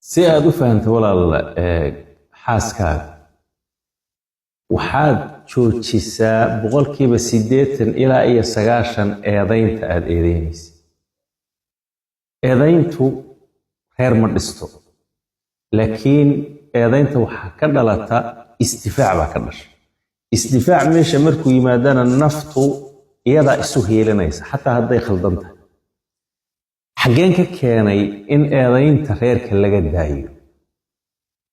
si aad u fahanto walaal xaaskaaga waxaad joojisaa boqolkiiba 80 ilaa 90 eedaynta aad eedaynaysa. eedayntu reer ma dhisto, laakiin eedaynta waxaa ka dhalata isdifaac baa ka dhasha. isdifaac meesha markuu yimaadana naftu iyadaa isu heelanaysa xataa hadday khaldan tahay. xageen ka keenay in eedaynta reerka laga daayo?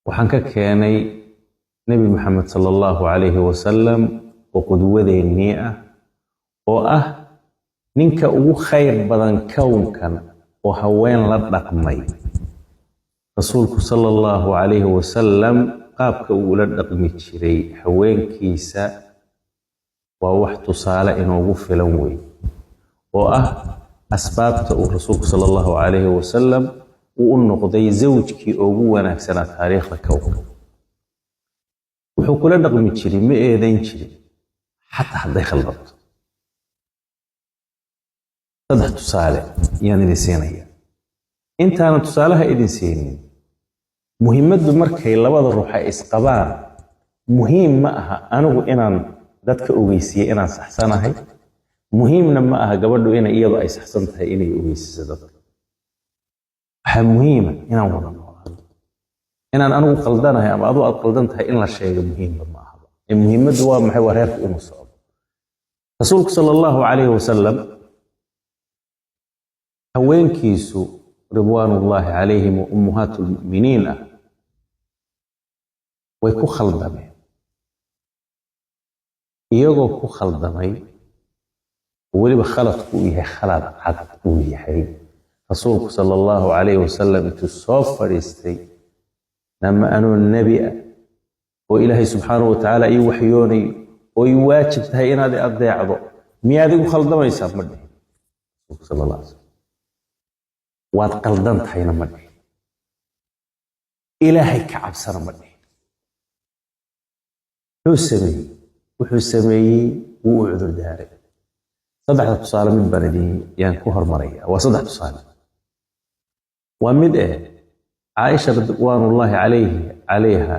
waxaan ka keenay nabi maxamed sallallahu alayhi wasallam oo qudwadeennii ah oo ah ninka ugu khayr badan kownkan oo haween la dhaqmay. rasuulku sallallahu alayhi wasallam qaabka uu la dhaqmi jiray haweenkiisa waa wax tusaale inoogu filan wey oo ah asbaabta uu rasuulku sallallahu alayhi wasallam uu u noqday zawjkii ugu wanaagsanaa taariikhda kownka. wuxuu kula dhaqmi jiray ma eedayn jirin xataa hadday khaldanto. saddex tusaale yaan idin siinaya. intaanan tusaalaha idin siinin, muhiimaddu markay labada ruux ay isqabaan muhiim ma aha anigu inaan dadka ogeysiiyo inaan saxsanahay, muhiimna ma aha gabadhu inay iyadu ay saxsan tahay inay ogeysiiso dadka. waxaa muhiima inaan wada noolaano. inaan anigu qaldanahay ama aduu aad qaldan tahay in la sheego muhiimba ma aha. muhiimaddu waa maxay? waa reerku inuu socdo. rasuulku sallallahu alayhi wasallam haweenkiisu ridwaanullaahi calayhim wa ummahaatu lmu'miniin ah way ku khaldameen. iyagoo ku khaldamay weliba khaladku uu yahay khalad cad uu yahay, rasuulku sallallahu alayhi wasallam intuu soo fadhiistay lama anuu nebi ah oo ilaahay subxaanahu watacaala ii waxyoonay oo ii waajib tahay inaad i adeecdo miyaad igu khaldamaysaa? ma dhihin. rasuulku sallallahu alayhi wasallam waad qaldan tahayna ma dhihin. ilaahay ka cabsana ma dhihin. wuxuu sameeyey wuu u cudur daaray. saddexda tusaale mid baan idin yaan ku hormaraya. waa saddex tusaale. waa mid caaisha ridwaanullaahi calayha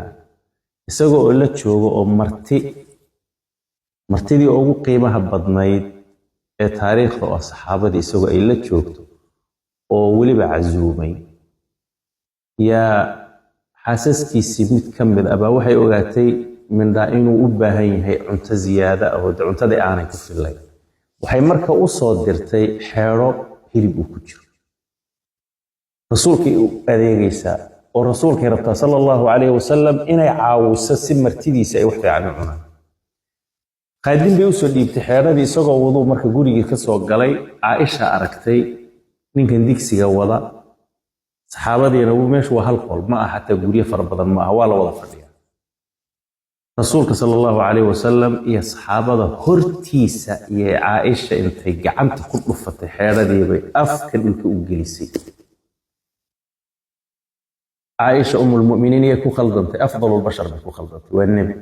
isagoo oo la joogo oo martidii ugu qiimaha badnayd ee taariikhda oo saxaabadii isagoo ay la joogto oo weliba casuumay yaa xaasaskiisii mid ka mid ah baa waxay ogaatay mindhaa inuu u baahan yahay cunto ziyaada ah oo cuntadii aanay ku fillayn. waxay marka u soo dirtay xeedho hilib uu ku jiro. rasuulkay u adeegaysaa oo rasuulkay rabtaa sallallahu alayhi wasallam inay caawiso si martidiisa ay wax fiican u cunaan. qaadin bay u soo dhiibtay xeedhadii isagoo waduu marka gurigii ka soo galay. caaisha aragtay ninkan digsiga wada. saxaabadiina meeshu waa hal qol ma aha, xataa guryo fara badan ma aha, waa la wada fadhiya. rasuulka sallallahu alayhi wasallam iyo saxaabada hortiisa iyo caaisha intay gacanta ku dhufatay xeedhadii bay afka dhulka u gelisay. caaisha umulmu'miniin iyay ku khaldantay, afdalul bashar bay ku khaldantay, waa nebi.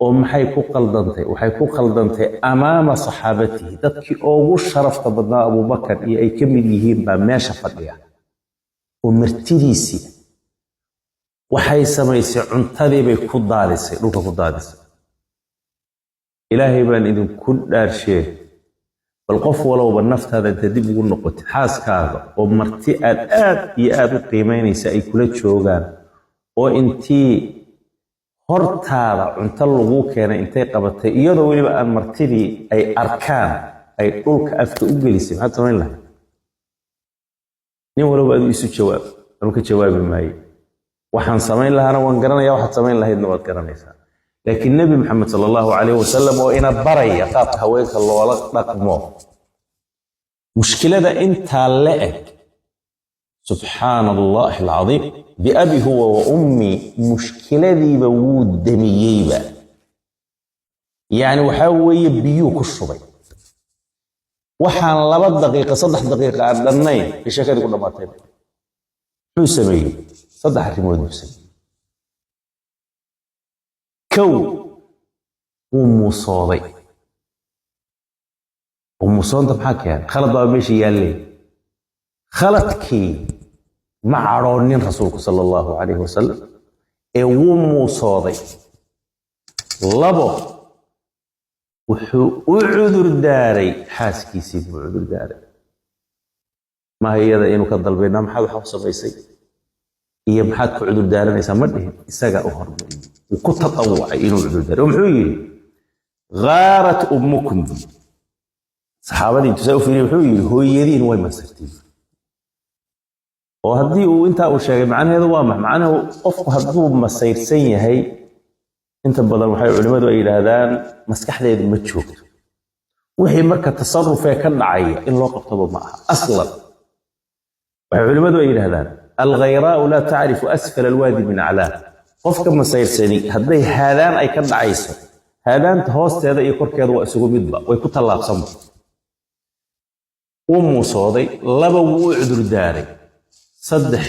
oo maxay ku khaldantay? waxay ku khaldantay amaama saxaabatihi, dadkii ugu sharafta badnaa abubakar iyo ay ka mid yihiin baa meesha fadhiya oo martidiisii. waxay samaysay cuntadii bay ku daadisay, dhulka ku daadisay. ilaahay baan idinku dhaarshee bal qof walowba naftaada inta dib ugu noqotid xaaskaaga oo marti aad iyo aad u qiimaynaysa ay kula joogaan oo intii hortaada cunto lagu keenay intay qabatay iyadoo weliba aan martidii ay arkaan ay dhulka afka u gelisay, maxaad samayn lahayd? nin walowba aduu isu jawaab. anuu ka jawaabi maayo. waxaan samayn lahaana waan garanaya, waxaad samayn lahaydna waad garanaysaa. laakiin nebi maxamed sallallahu alayhi wasallam oo ina baraya qaabka haweenka loola dhaqmo. mushkilada intaa la eg, subxaana allahi alcadiim, biabi huwa wa ummii, mushkiladiiba wuu damiyeyba. yacni waxaa weeye biyuu ku shubay. waxaan 2 daqiiqo 3 daqiiqo aan dhannayn bay sheekadii ku dhammaatay. muxuu sameeyey? 3 arrimood buu sameeyey. kow, wuu muusooday. musoonta maxaa keenay? khalad baa meesha yaallee. khaladkii مع رونين رسولك صلى الله عليه وسلم ومو صادي لبو وعذر داري حاسكي سيب عذر داري ما هي هذا إنه كذل بيننا محاد حفصة بيسي هي محاد عذر داري نيسا مده إساقا أهر وكنت تطوع إنه عذر داري ومحوي غارت أمكم صحابة دي تساوي فيني محوي هو يدين وين ما سرتين وهدي وانت وشاغي معنا هذا وامح معنا قف هدو ما سيرسين هي انت بدل waxay culimadu ay yiraahdaan maskaxdeedu ma joogto wixii marka tasarruf ee ka dhacay in loo qabto ma aha aslan waxay culimadu ay yiraahdaan al-ghayraa la ta'rifu asfal al-wadi min a'la qofka ma sayrsani haday haadaan ay ka dhacayso haadaanta hoosteeda iyo korkeeda waa isugu midba way ku talaabsan وموصودي لبا وعذر داري صدح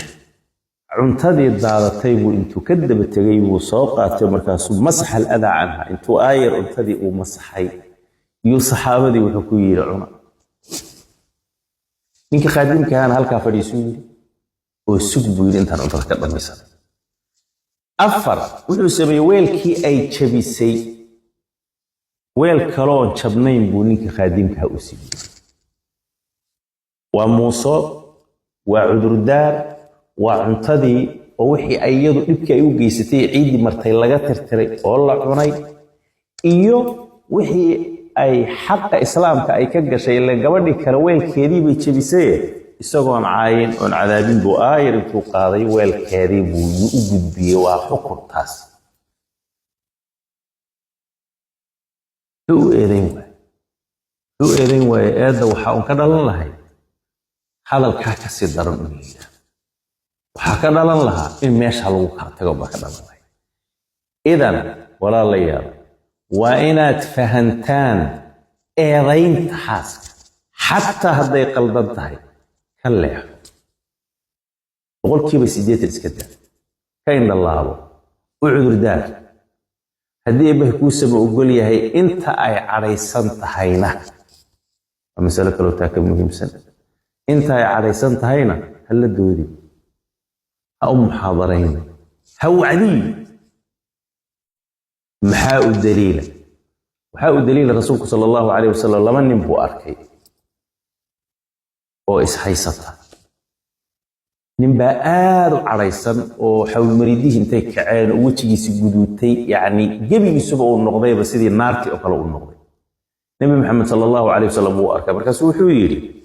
cuntadii daadatay buu intuu ka daba tagay buu soo qaatay markaasuu masax al-adha anha intuu aayar cuntadii uu masaxay iyo saxaabadii wuxuu ku yiri cuna ninka qaadimka aan halka fadhiisan yiri oo sug buu yiri intaan cuntada ka dhamaysan afar wuxuu sameeyay weelkii ay jabisay weel kaloon jabnayn buu ninka qaadimka u siiyay waa muuso waa cudurdaar وعنتدي ووحي أيضا إبكي أيو جيستي عيد مرتي لغا ترتري والله عني إيو وحي أي حق إسلام كأي كجشي اللي قبل كرويل كريب يتشبسيه يسوقون عاين عن عذابين بو آير انتو قاضي ويل كريب ويؤجد بيه وحكم تاس هو إذن وإيدا وحاون كده الله هذا الكاكسي درن إليه waxaa ka dhalan lahaa in meesha lagu kala tago ba ka dhalan lahaa idan walaalayaal waa inaad fahantaan eedaynta xaaska xataa hadday qaldan tahay ka leexo boqolkiiba 8 iska daa ka indhalaabo u cudurdaar haddii eebbahay kuu sama ogol yahay inta ay cadhaysan tahayna waa masalo kaloo taa ka muhiimsan inta ay cadhaysan tahayna hala doodi أو محاضرين هو عدي محاء الدليل رسولك صلى الله عليه وسلم لمن نبو أركي أو إسحيصتها نبا آر عريسان أو حول مريديه انتي كعين ووجهي سجدوتي يعني جبي يسبقوا النقضية بس هذه النارتي أقلوا النقضية نبي محمد صلى الله عليه وسلم هو أركي بركز وحويري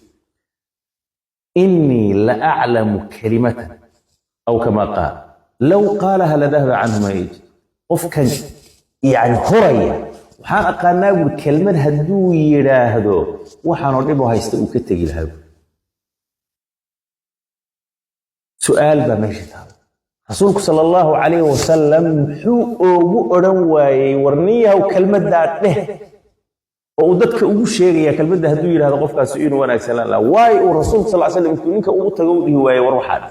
إني لأعلم كلمة أو كما قال لو قالها لذهب عنه ما يجي قفكا يعني هرية وحان أقالنا بالكلمة هدو يراهدو وحان ربو هايستقو كتاقي لهذا سؤال بمجد هذا رسولك صلى الله عليه وسلم حو أوغو أرنواي ورنيها وكلمة دات له وددك أوغو شيغي كلمة هدو يراهدو قفكا سؤين وانا سلام لا واي ورسولك صلى الله عليه وسلم كنينك أوغو تقوله واي وروحان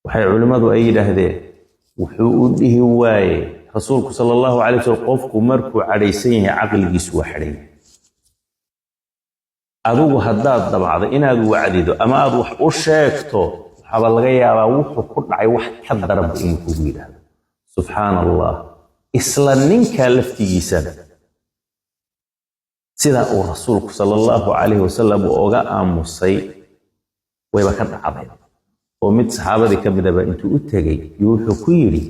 waxay culimadu ay yiraahdeen wuxuu u dhihi waayay rasuulku sallallahu alayhi wasallam qofku markuu cadhaysan yahay aqligiisu waa xidhay adigu haddaad dabacdo inaad wacdido ama aad wax u sheegto waxaa laga yaabaa wuxuu ku dhacay wax ka daran inuu kugu yiraahdo subhanallah isla ninka laftigiisa sida uu rasuulku sallallahu alayhi wasallam uga aamusay wayba ka dhacday ومد صحابة كبدا بأنتو أتغي يوحو كيري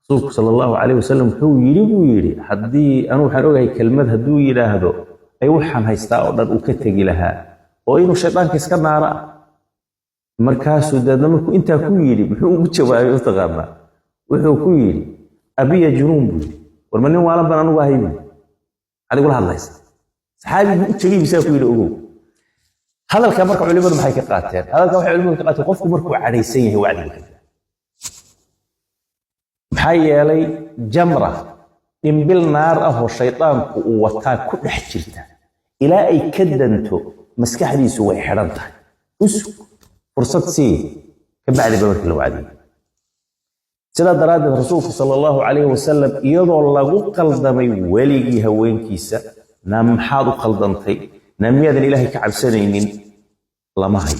رسولك صلى الله عليه وسلم حو يري حدي أنو حنوغي كلمة هدو يري هدو أي وحان هايستاء ودن أكتغي لها وإنو الشيطان كيسكر نارا مركاسو دادمكو انتا كيري محو بجوا يوتغانا وحو كيري أبي جنون بي ورمانيو والا بنانو باهيبي هذا يقول الله يسا صحابي أتغي بساكو يري أغو هذا الكلام علماء ما حيقاتين هذا الكلام علماء قاتل قف مركو عريسيه وعد محيا لي جمره ان بالنار اهو الشيطان وتا كدخ جيرتا الى اي كدنتو مسكحديسو way xirantahay usku fursad si kabacdi barkii loo wacdi sida daraadad rasuulku sallallahu alayhi wasallam iyadoo lagu qaldamay waligii haweenkiisa na maxaad u qaldantay نمياذ الإلهي كعب سنين لما هي